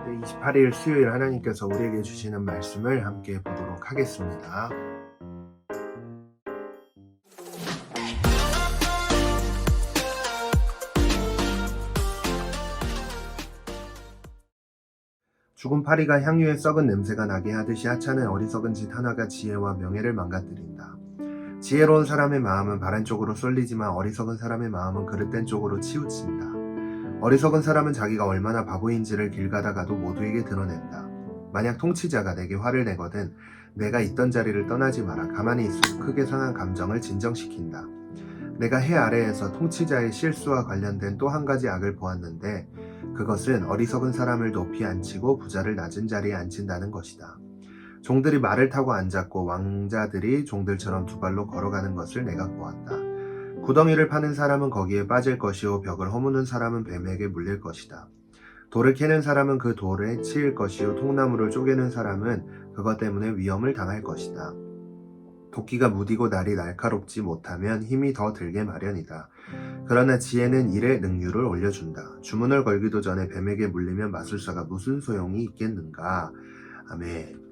28일 수요일 하나님께서 우리에게 주시는 말씀을 함께 보도록 하겠습니다. 죽은 파리가 향유에 썩은 냄새가 나게 하듯이 하찮은 어리석은 짓 하나가 지혜와 명예를 망가뜨린다. 지혜로운 사람의 마음은 바른 쪽으로 쏠리지만 어리석은 사람의 마음은 그릇된 쪽으로 치우친다. 어리석은 사람은 자기가 얼마나 바보인지를 길 가다가도 모두에게 드러낸다. 만약 통치자가 내게 화를 내거든 내가 있던 자리를 떠나지 마라. 가만히 있으면 크게 상한 감정을 진정시킨다. 내가 해 아래에서 통치자의 실수와 관련된 또 한 가지 악을 보았는데 그것은 어리석은 사람을 높이 앉히고 부자를 낮은 자리에 앉힌다는 것이다. 종들이 말을 타고 앉았고 왕자들이 종들처럼 두 발로 걸어가는 것을 내가 보았다. 구덩이를 파는 사람은 거기에 빠질 것이요 벽을 허무는 사람은 뱀에게 물릴 것이다. 돌을 캐는 사람은 그 돌에 치일 것이요 통나무를 쪼개는 사람은 그것 때문에 위험을 당할 것이다. 도끼가 무디고 날이 날카롭지 못하면 힘이 더 들게 마련이다. 그러나 지혜는 일의 능률을 올려준다. 주문을 걸기도 전에 뱀에게 물리면 마술사가 무슨 소용이 있겠는가. 아멘.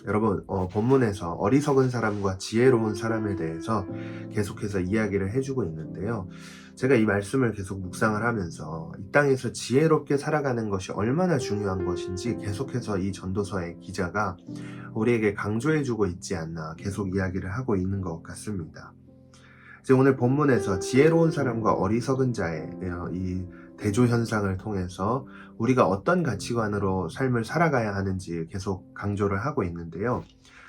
여러분, 본문에서 어리석은 사람과 지혜로운 사람에 대해서 계속해서 이야기를 해주고 있는데요. 제가 이 말씀을 계속 묵상을 하면서 이 땅에서 지혜롭게 살아가는 것이 얼마나 중요한 것인지 계속해서 이 전도서의 기자가 우리에게 강조해주고 있지 않나 계속 이야기를 하고 있는 것 같습니다. 이제 오늘 본문에서 지혜로운 사람과 어리석은 자의 이 대조 현상을 통해서 우리가 어떤 가치관으로 삶을 살아가야 하는지 계속 강조를 하고 있는데요.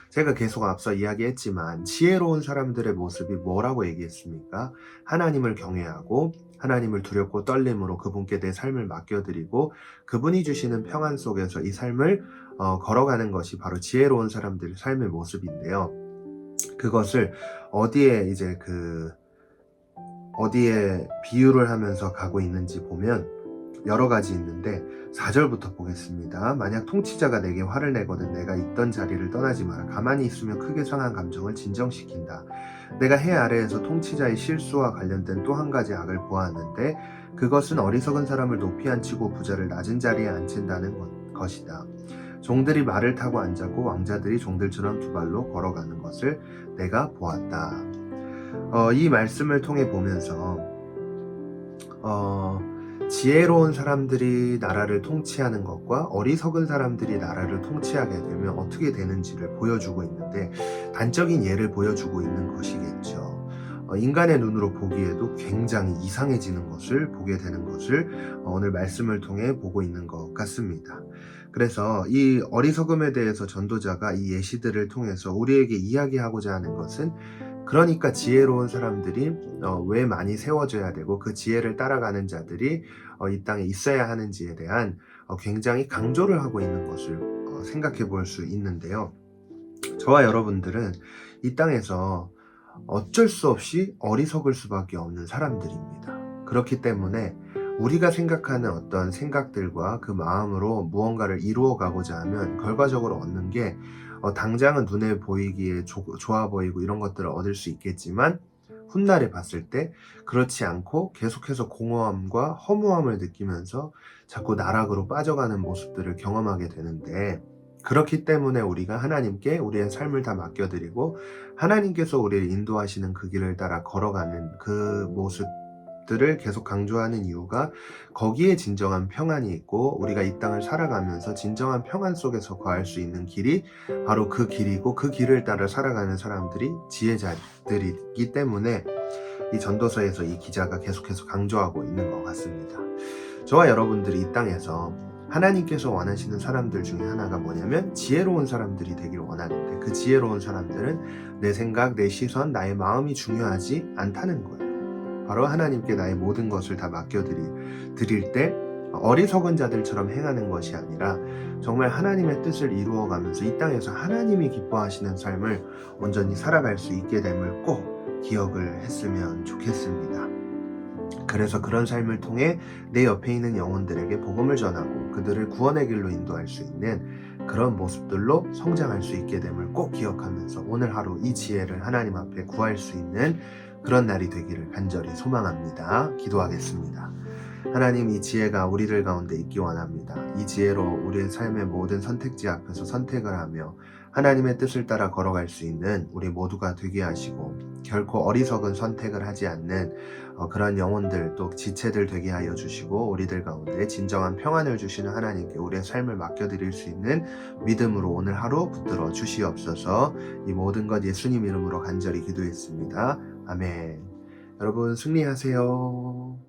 제가 계속 앞서 이야기했지만 지혜로운 사람들의 모습이 뭐라고 얘기했습니까? 하나님을 경외하고 하나님을 두렵고 떨림으로 그분께 내 삶을 맡겨드리고 그분이 주시는 평안 속에서 이 삶을 걸어가는 것이 바로 지혜로운 사람들의 삶의 모습인데요. 그것을 어디에 비유를 하면서 가고 있는지 보면 여러 가지 있는데 4절부터 보겠습니다. 만약 통치자가 내게 화를 내거든 내가 있던 자리를 떠나지 마라. 가만히 있으면 크게 상한 감정을 진정시킨다. 내가 해 아래에서 통치자의 실수와 관련된 또 한 가지 악을 보았는데 그것은 어리석은 사람을 높이 앉히고 부자를 낮은 자리에 앉힌다는 것이다. 종들이 말을 타고 앉았고 왕자들이 종들처럼 두 발로 걸어가는 것을 내가 보았다. 이 말씀을 통해 보면서 지혜로운 사람들이 나라를 통치하는 것과 어리석은 사람들이 나라를 통치하게 되면 어떻게 되는지를 보여주고 있는데 단적인 예를 보여주고 있는 것이겠죠. 인간의 눈으로 보기에도 굉장히 이상해지는 것을 보게 되는 것을 오늘 말씀을 통해 보고 있는 것 같습니다. 그래서 이 어리석음에 대해서 전도자가 이 예시들을 통해서 우리에게 이야기하고자 하는 것은 그러니까 지혜로운 사람들이 왜 많이 세워져야 되고 그 지혜를 따라가는 자들이 이 땅에 있어야 하는지에 대한 굉장히 강조를 하고 있는 것을 생각해 볼 수 있는데요. 저와 여러분들은 이 땅에서 어쩔 수 없이 어리석을 수밖에 없는 사람들입니다. 그렇기 때문에 우리가 생각하는 어떤 생각들과 그 마음으로 무언가를 이루어가고자 하면 결과적으로 얻는 게 당장은 눈에 보이기에 좋아 보이고 이런 것들을 얻을 수 있겠지만 훗날에 봤을 때 그렇지 않고 계속해서 공허함과 허무함을 느끼면서 자꾸 나락으로 빠져가는 모습들을 경험하게 되는데 그렇기 때문에 우리가 하나님께 우리의 삶을 다 맡겨드리고 하나님께서 우리를 인도하시는 그 길을 따라 걸어가는 그 모습들을 계속 강조하는 이유가 거기에 진정한 평안이 있고 우리가 이 땅을 살아가면서 진정한 평안 속에서 거할 수 있는 길이 바로 그 길이고 그 길을 따라 살아가는 사람들이 지혜자들이기 때문에 이 전도서에서 이 기자가 계속해서 강조하고 있는 것 같습니다. 저와 여러분들이 이 땅에서 하나님께서 원하시는 사람들 중에 하나가 뭐냐면 지혜로운 사람들이 되길 원하는데 그 지혜로운 사람들은 내 생각, 내 시선, 나의 마음이 중요하지 않다는 거예요. 바로 하나님께 나의 모든 것을 다 맡겨드릴 때 어리석은 자들처럼 행하는 것이 아니라 정말 하나님의 뜻을 이루어가면서 이 땅에서 하나님이 기뻐하시는 삶을 온전히 살아갈 수 있게 됨을 꼭 기억을 했으면 좋겠습니다. 그래서 그런 삶을 통해 내 옆에 있는 영혼들에게 복음을 전하고 그들을 구원의 길로 인도할 수 있는 그런 모습들로 성장할 수 있게 됨을 꼭 기억하면서 오늘 하루 이 지혜를 하나님 앞에 구할 수 있는 그런 날이 되기를 간절히 소망합니다. 기도하겠습니다. 하나님, 이 지혜가 우리들 가운데 있기 원합니다. 이 지혜로 우리의 삶의 모든 선택지 앞에서 선택을 하며 하나님의 뜻을 따라 걸어갈 수 있는 우리 모두가 되게 하시고, 결코 어리석은 선택을 하지 않는 그런 영혼들, 또 지체들 되게 하여 주시고, 우리들 가운데 진정한 평안을 주시는 하나님께 우리의 삶을 맡겨드릴 수 있는 믿음으로 오늘 하루 붙들어 주시옵소서. 이 모든 것 예수님 이름으로 간절히 기도했습니다. 아멘. 여러분, 승리하세요.